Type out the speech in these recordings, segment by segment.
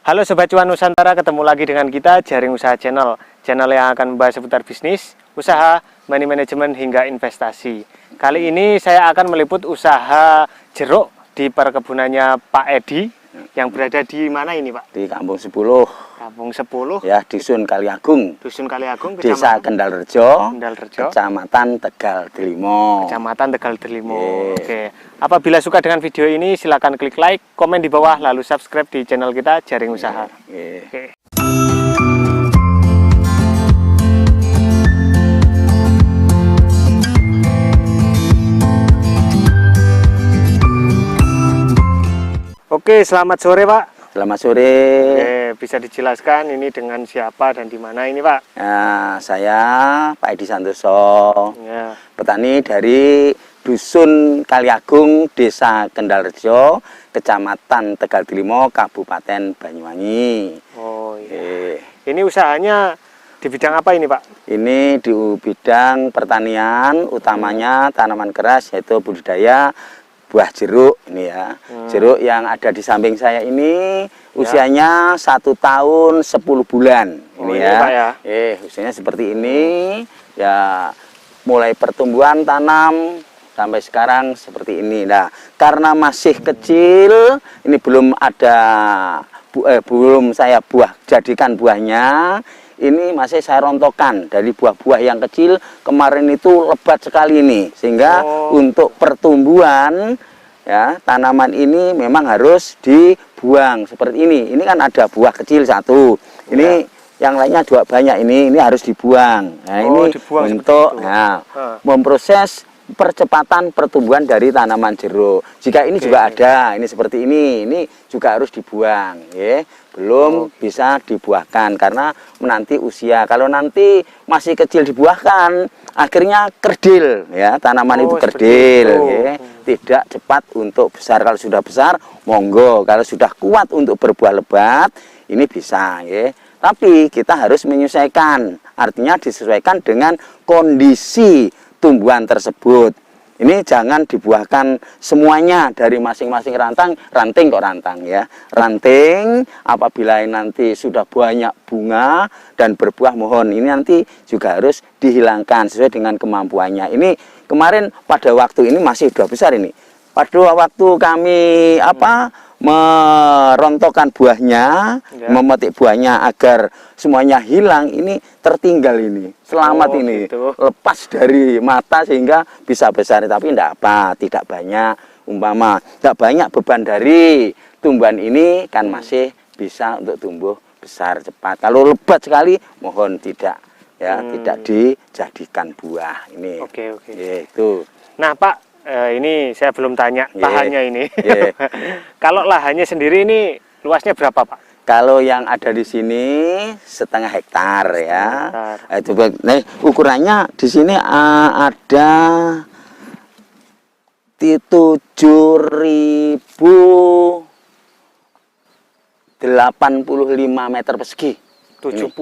Halo Sobat Cuan Nusantara, ketemu lagi dengan kita Jaring Usaha Channel yang akan membahas seputar bisnis, usaha, money management hingga investasi. Kali ini saya akan meliput usaha jeruk di perkebunannya Pak Edi yang berada di mana ini Pak? Di Kampung 10. Kampung 10. Ya, Dusun Kaliagung. Dusun Kaliagung, Desa Kendalrejo, Kendalrejo, Kecamatan Tegal Delimo. Kecamatan Tegal Delimo. Oke. Apabila suka dengan video ini, silakan klik like, komen di bawah, lalu subscribe di channel kita Jaring Usaha. Oke. Oke, selamat sore Pak. Selamat sore. Oke, bisa dijelaskan ini dengan siapa dan di mana ini Pak? Nah, saya Pak Edi Santoso, Ya. petani dari Dusun Kaliagung, Desa Kendalrejo, Kecamatan Tegal Delimo, Kabupaten Banyuwangi. Oh iya. Ini usahanya di bidang apa ini Pak? Ini di bidang pertanian, utamanya tanaman keras, yaitu budidaya buah jeruk ini ya. Jeruk yang ada di samping saya ini usianya 1 tahun 10 bulan ini ya. Pak ya. Usianya seperti ini ya, mulai pertumbuhan tanam sampai sekarang seperti ini. Nah, karena masih kecil, ini belum ada belum saya jadikan buahnya. Ini masih saya rontokkan dari buah-buah yang kecil. Kemarin itu lebat sekali ini, sehingga untuk pertumbuhan ya tanaman ini memang harus dibuang seperti ini. Ini kan ada buah kecil satu, ini yang lainnya juga banyak, ini harus dibuang. Nah, ini dibuang untuk memproses percepatan pertumbuhan dari tanaman jeruk. Jika ini juga ada, ini seperti ini juga harus dibuang ya. Belum bisa dibuahkan karena menanti usia. Kalau nanti masih kecil dibuahkan, akhirnya kerdil ya, tanaman itu kerdil ya. Tidak cepat untuk besar. Kalau sudah besar monggo, kalau sudah kuat untuk berbuah lebat ini bisa ya. Tapi kita harus menyesuaikan, artinya disesuaikan dengan kondisi tumbuhan tersebut. Ini jangan dibuahkan semuanya dari masing-masing ranting kok rantang ya. Ranting apabila nanti sudah banyak bunga dan berbuah, mohon ini nanti juga harus dihilangkan sesuai dengan kemampuannya. Ini kemarin pada waktu ini masih sudah besar ini. Pada waktu kami merontokkan buahnya, memetik buahnya agar semuanya hilang, ini tertinggal ini, selamat ini, lepas dari mata sehingga bisa besar, tapi tidak apa, tidak banyak, tidak banyak beban dari tumbuhan ini kan masih bisa untuk tumbuh besar cepat. Kalau lebat sekali, mohon tidak ya, tidak dijadikan buah ini. Oke. Itu. Nah Pak, ini saya belum tanya lahannya ini. Kalau lahannya sendiri ini luasnya berapa Pak? Kalau yang ada di sini 1,5 hektar ya. Coba, ukurannya di sini ada 7.085 meter persegi. 7.085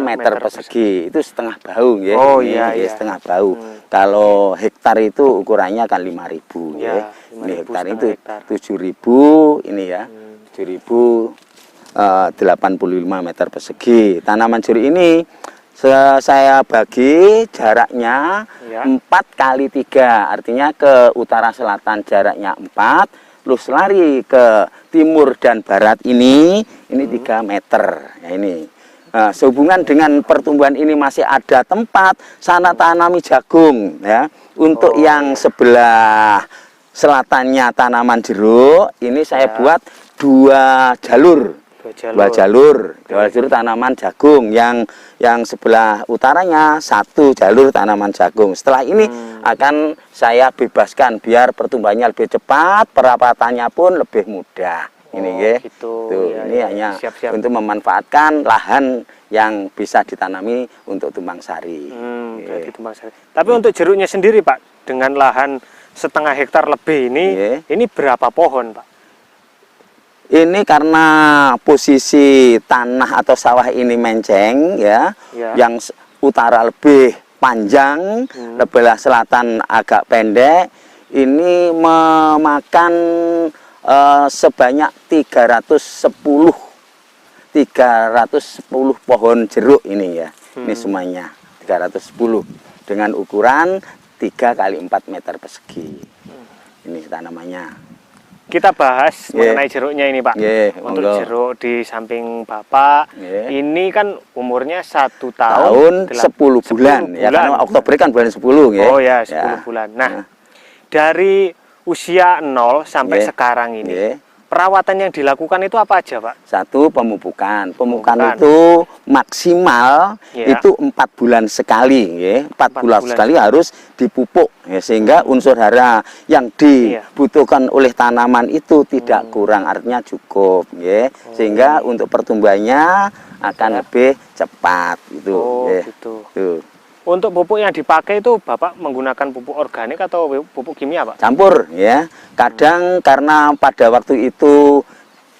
meter persegi, itu setengah bahu ya. Setengah bahu. Kalau hektar itu ukurannya kan 5.000 ya. Ini hektar itu 7.000 ini ya. 7.085 meter persegi. Tanaman jeruk ini saya bagi jaraknya 4 kali 3, artinya ke utara selatan jaraknya 4, terus lari ke timur dan barat ini 3 meter ya ini. Nah, sehubungan dengan pertumbuhan ini masih ada tempat sana tanami jagung ya. Untuk yang sebelah selatannya tanaman jeruk ini saya buat 2 jalur tanaman jagung. Yang sebelah utaranya 1 jalur tanaman jagung. Setelah ini akan saya bebaskan biar pertumbuhannya lebih cepat, perawatannya pun lebih mudah. Ini ini hanya untuk memanfaatkan lahan yang bisa ditanami untuk tumpang sari. Tapi untuk jeruknya sendiri Pak, dengan lahan 1,5 hektar lebih ini berapa pohon Pak? Ini karena posisi tanah atau sawah ini menceng ya, yang utara lebih panjang, sebelah selatan agak pendek. Ini memakan sebanyak 310 pohon jeruk ini ya. Ini semuanya 310 dengan ukuran 3 kali 4 meter persegi. Ini tanamannya. Kita bahas mengenai jeruknya ini Pak. Untuk monggo. jeruk di samping Bapak, ini kan umurnya 1 tahun 10 bulan. Ya, karena Oktober kan bulan 10 ya. Oh ya, 10 bulan. Nah, dari usia 0 sampai sekarang ini, perawatan yang dilakukan itu apa aja Pak? Satu, pemupukan. Pemupukan itu maksimal itu 4 bulan sekali ya. 4 bulan sekali harus dipupuk ya, sehingga unsur hara yang dibutuhkan oleh tanaman itu tidak kurang, artinya cukup ya. Sehingga untuk pertumbuhannya akan lebih cepat gitu. Gitu. Tuh. Untuk pupuk yang dipakai itu Bapak menggunakan pupuk organik atau pupuk kimia Pak? Campur ya. Kadang karena pada waktu itu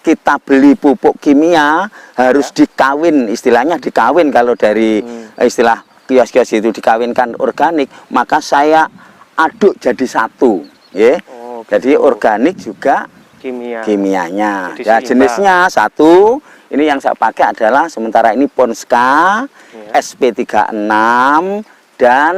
kita beli pupuk kimia harus dikawin, istilahnya dikawin, kalau dari istilah kios-kios itu dikawinkan organik, maka saya aduk jadi satu ya. Jadi organik juga kimianya. Ya, jenisnya satu. Ini yang saya pakai adalah sementara ini Ponska, SP36 dan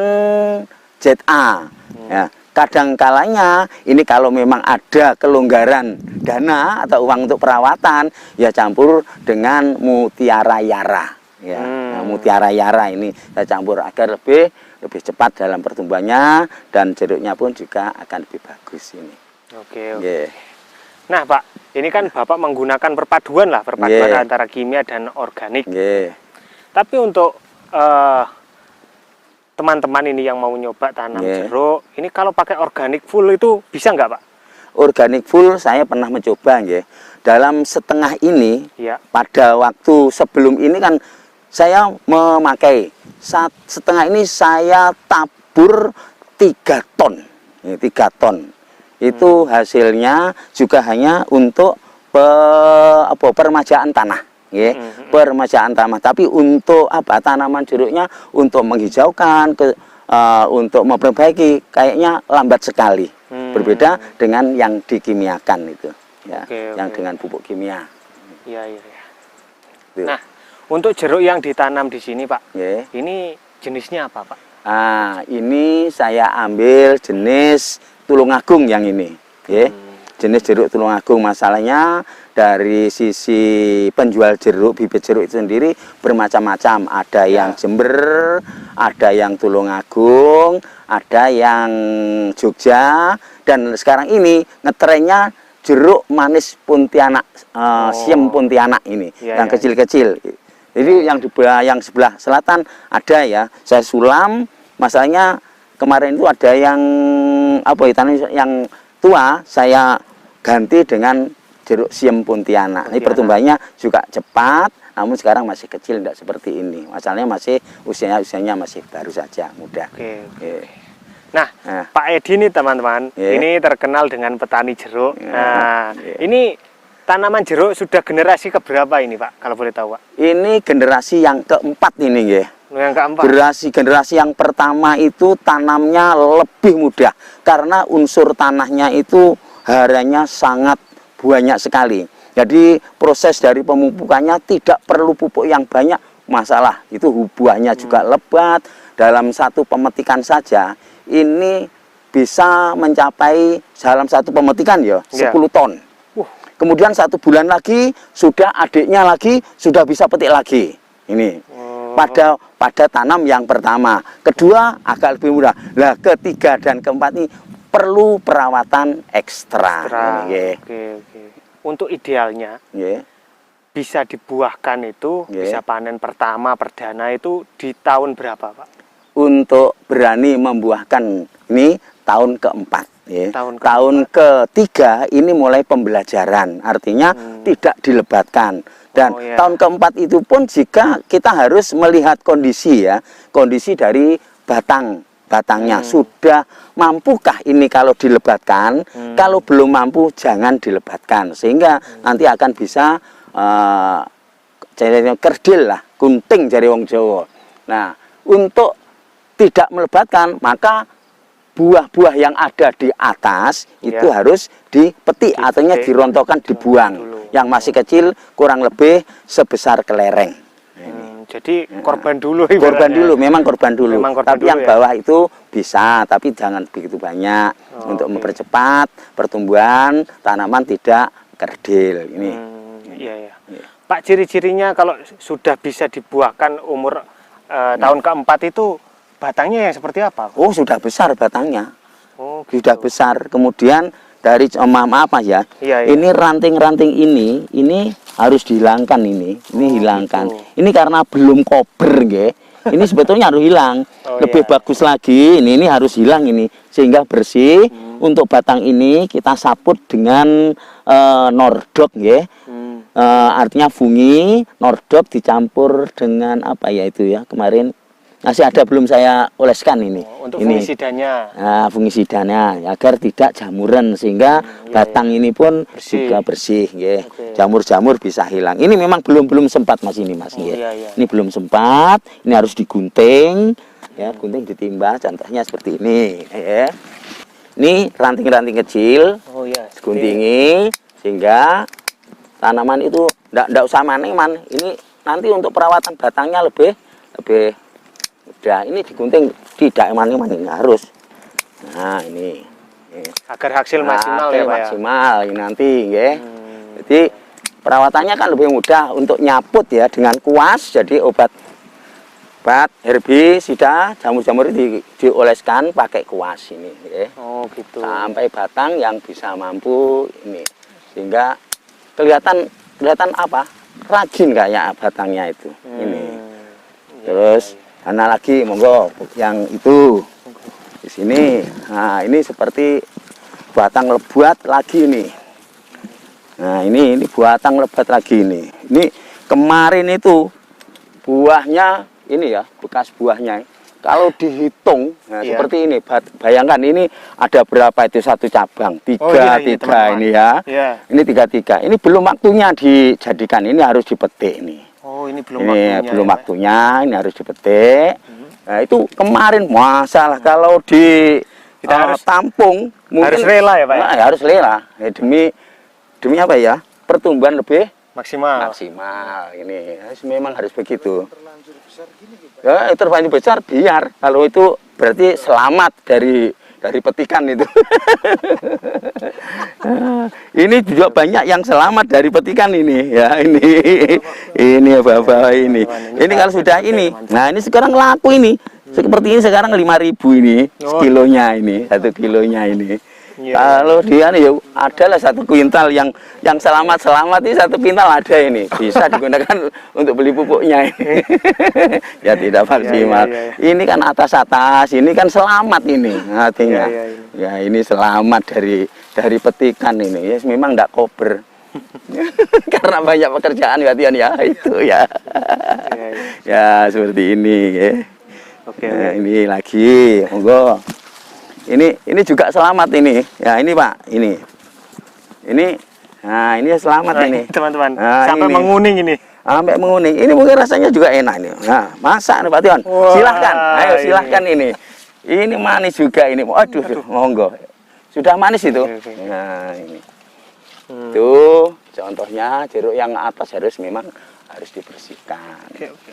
ZA. Ya, kadang kalanya ini kalau memang ada kelonggaran dana atau uang untuk perawatan, ya campur dengan Mutiara Yara. Ya, nah, Mutiara Yara ini saya campur agar lebih cepat dalam pertumbuhannya, dan jeruknya pun juga akan lebih bagus ini. Oke. Nah Pak, ini kan Bapak menggunakan perpaduan antara kimia dan organik. Tapi untuk teman-teman ini yang mau nyoba tanam jeruk, ini kalau pakai organik full itu bisa nggak Pak? Organik full saya pernah mencoba ya. Dalam setengah ini, pada waktu sebelum ini kan saya memakai setengah ini saya tabur 3 ton. 3 ton. Itu hasilnya juga hanya untuk permajaan tanah, ya. Permajaan tanah. Tapi untuk tanaman jeruknya untuk menghijaukan, untuk memperbaiki, kayaknya lambat sekali. Berbeda dengan yang dikimiakan itu, ya, yang dengan pupuk kimia. Nah, untuk jeruk yang ditanam di sini Pak, ini jenisnya apa Pak? Ini saya ambil jenis Tulungagung yang ini, jenis jeruk Tulungagung. Masalahnya dari sisi penjual jeruk, bibit jeruk itu sendiri bermacam-macam. Ada yang Jember, ada yang Tulungagung, ada yang Jogja, dan sekarang ini ngetrennya jeruk manis Pontianak, Siem Pontianak ini, yang kecil-kecil. Jadi yang sebelah selatan ada ya, saya sulam. Masalahnya kemarin itu ada yang yang tua, saya ganti dengan jeruk Siem Pontianak. Ini pertumbuhannya juga cepat, namun sekarang masih kecil, tidak seperti ini. Masalahnya masih usianya masih baru saja, muda. Nah, Pak Edi ini teman-teman, ini terkenal dengan petani jeruk. Ini tanaman jeruk sudah generasi keberapa ini Pak, kalau boleh tahu Pak? Ini generasi yang keempat ini ya. Yang keempat? Generasi yang pertama itu tanamnya lebih mudah, karena unsur tanahnya itu haranya sangat banyak sekali. Jadi proses dari pemupukannya tidak perlu pupuk yang banyak, masalah itu buahnya juga lebat. Dalam satu pemetikan saja ini bisa mencapai, dalam satu pemetikan 10 ton. Kemudian 1 bulan lagi sudah adiknya lagi sudah bisa petik lagi. Ini pada tanam yang pertama. Kedua agak lebih mudah. Nah, ketiga dan keempat ini perlu perawatan ekstra. Untuk idealnya bisa dibuahkan itu, bisa panen pertama perdana itu di tahun berapa Pak? Untuk berani membuahkan ini tahun keempat. Tahun ketiga ini mulai pembelajaran, artinya tidak dilebatkan. Dan tahun keempat itu pun jika kita harus melihat kondisi kondisi dari batangnya sudah mampukah ini kalau dilebatkan. Kalau belum mampu jangan dilebatkan, sehingga nanti akan bisa kerdil lah, kunting jari wong Jawa. Nah, untuk tidak melebatkan maka buah-buah yang ada di atas itu harus dipetik, artinya dirontokkan, dibuang. dulu. Yang masih kecil kurang lebih sebesar kelereng. Jadi korban dulu. Korban dulu, memang korban dulu. Memang korban tapi dulu, yang bawah itu bisa, tapi jangan begitu banyak untuk mempercepat pertumbuhan tanaman tidak kerdil. Ini. Iya, iya. Pak, ciri-cirinya kalau sudah bisa dibuahkan umur tahun keempat itu batangnya yang seperti apa? Oh, sudah besar batangnya. Oh, gitu. Sudah besar. Kemudian dari maaf Mas ya. Iya, iya. Ini ranting-ranting ini harus dihilangkan ini. Ini hilangkan. Gitu. Ini karena belum kober nggih. Ini sebetulnya harus hilang. Lebih bagus lagi ini harus hilang ini sehingga bersih. Untuk batang ini kita saput dengan nordok nggih. Artinya fungi, nordok dicampur dengan apa ya itu ya kemarin masih ada belum saya oleskan ini. Untuk ini. fungisidanya. Nah, fungisidanya agar tidak jamuran sehingga batang ini pun bersih. juga bersih, ya. Jamur-jamur bisa hilang. Ini memang belum sempat Mas ini Mas, ya. Ini belum sempat. Ini harus digunting, ya, gunting ditimba. Contohnya seperti ini, ya. Ini ranting-ranting kecil, diguntingi sehingga tanaman itu ndak usah maning man. Ini nanti untuk perawatan batangnya lebih udah ini digunting tidak maning-maning harus. Nah ini agar hasil maksimal ya Pak ya. Maksimal ini nanti ya. Jadi perawatannya kan lebih mudah untuk nyaput ya dengan kuas. Jadi obat herbisida jamur-jamur dioleskan pakai kuas ini ya. Oh gitu. Sampai batang yang bisa mampu ini sehingga kelihatan apa? Rajin kayak batangnya itu. Ini. Terus mana lagi monggo yang itu di sini. Nah ini seperti batang lebat lagi nih. Nah ini batang lebat lagi ini. Ini kemarin itu buahnya ini ya bekas buahnya. Kalau dihitung nah, seperti ini, bayangkan ini ada berapa itu satu cabang? Tiga ini ya. Ini tiga. Ini belum waktunya dijadikan. Ini harus dipetik ini. Oh, ini belum waktunya, ini harus dipetik. Nah, itu kemarin masalah kalau kita harus tampung mungkin harus rela ya, Pak. Nah, ya, harus rela. Ya, demi apa ya? Pertumbuhan lebih maksimal. Ini memang harus begitu. Ya, terlanjur besar biar kalau itu berarti selamat dari petikan itu. Ini juga banyak yang selamat dari petikan ini ya ini ya Bapak ini kalau sudah ini. Nah ini sekarang laku ini seperti ini sekarang 5.000 ini sekilonya ini 1 kilonya ini. Kalau dia nih ya adalah 1 kuintal yang selamat ini 1 kuintal ada ini bisa digunakan untuk beli pupuknya ini. Ya tidak maksimal. Ini kan atas ini kan selamat ini artinya. Ya ini selamat dari petikan ini. Ya memang tidak kober. Karena banyak pekerjaan latihan ya itu ya. Ya seperti ini ya. Ini lagi monggo. Ini juga selamat ini. Ya ini Pak, ini. Nah, ini selamat ini. Teman-teman. Nah, sampai menguning ini. Sampai menguning. Ini mungkin rasanya juga enak ini. Nah, masak nih Pak Tion. Silahkan. Ayo silahkan ini. Ini manis juga ini. Aduh, monggo. Sudah manis itu. Nah, ini. Tuh, contohnya jeruk yang atas memang harus dibersihkan.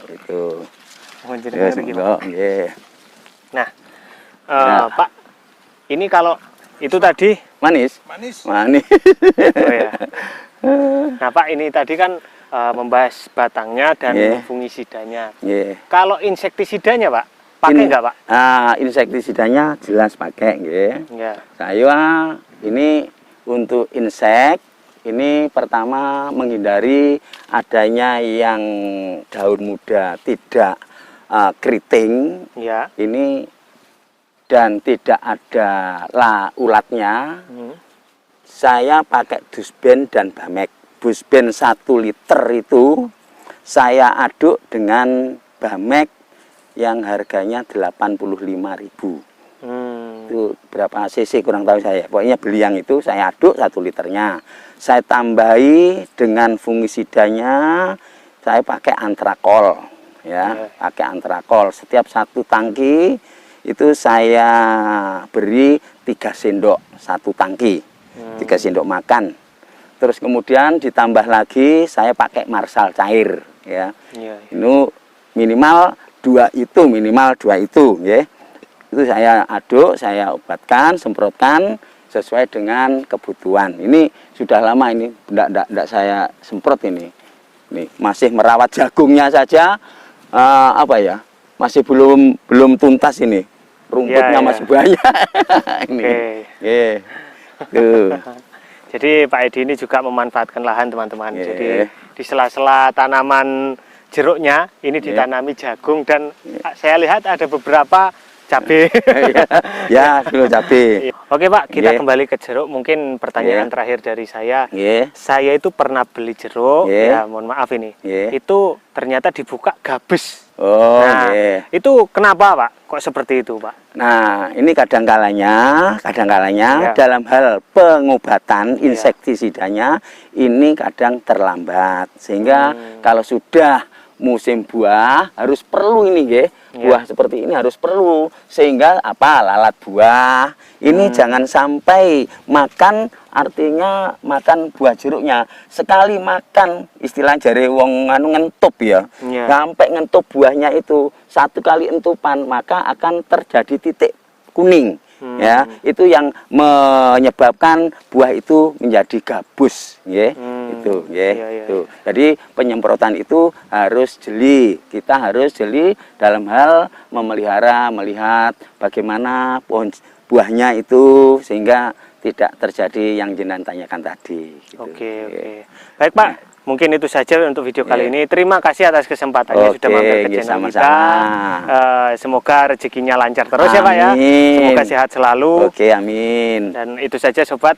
Itu. Nah, Pak, ini kalau itu tadi manis. Oh ya. Nah Pak, ini tadi kan membahas batangnya dan fungisidanya. Kalau insektisidanya Pak, pakai nggak Pak? Insektisidanya jelas pakai, Saya ini untuk insek ini pertama menghindari adanya yang daun muda tidak keriting. Ini dan tidak ada ulatnya, saya pakai dusben dan bamek. Dusben 1 liter itu saya aduk dengan bamek yang harganya 85.000. Itu berapa cc kurang tahu saya. Pokoknya beli yang itu saya aduk 1 liternya. Saya tambahi dengan fungisidanya, saya pakai antrakol, pakai antrakol. Setiap 1 tangki itu saya beri 3 sendok satu tangki, 3 sendok makan. Terus kemudian ditambah lagi saya pakai marsal cair ya. Ini minimal 2 itu ya. Itu saya aduk, saya obatkan, semprotkan sesuai dengan kebutuhan. Ini sudah lama ini, enggak saya semprot ini. Nih, masih merawat jagungnya saja apa ya? Masih belum tuntas ini. Rumputnya masih banyak. Ini. Tuh. Jadi Pak Edi ini juga memanfaatkan lahan teman-teman. Jadi di sela-sela tanaman jeruknya ini ditanami jagung dan saya lihat ada beberapa cabai. Ya, kilo cabai. Oke Pak, kita kembali ke jeruk. Mungkin pertanyaan terakhir dari saya. Saya itu pernah beli jeruk, ya mohon maaf ini. Itu ternyata dibuka gabes. Nah, itu kenapa Pak? Kok seperti itu Pak? Nah, ini kadang-kalanya dalam hal pengobatan insektisidanya ini kadang terlambat. Sehingga kalau sudah musim buah harus perlu ini buah seperti ini harus perlu, sehingga lalat buah ini jangan sampai makan, artinya makan buah jeruknya sekali makan, istilah jare wong ngentup ya, sampai ngentup buahnya itu 1 kali entupan maka akan terjadi titik kuning. Ya, itu yang menyebabkan buah itu menjadi gabus, itu. Jadi penyemprotan itu harus jeli. Kita harus jeli dalam hal melihat bagaimana pohon buahnya itu sehingga tidak terjadi yang jenengan tanyakan tadi. Gitu. Oke. Baik Pak. Mungkin itu saja untuk video kali ini. Terima kasih atas kesempatannya sudah mampir ke channel kita. Semoga rezekinya lancar terus ya Pak ya. Semoga sehat selalu. Amin. Dan itu saja sobat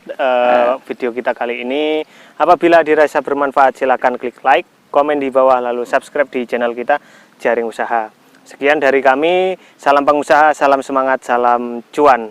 video kita kali ini. Apabila dirasa bermanfaat silakan klik like, komen di bawah lalu subscribe di channel kita Jaring Usaha. Sekian dari kami. Salam pengusaha, salam semangat, salam cuan.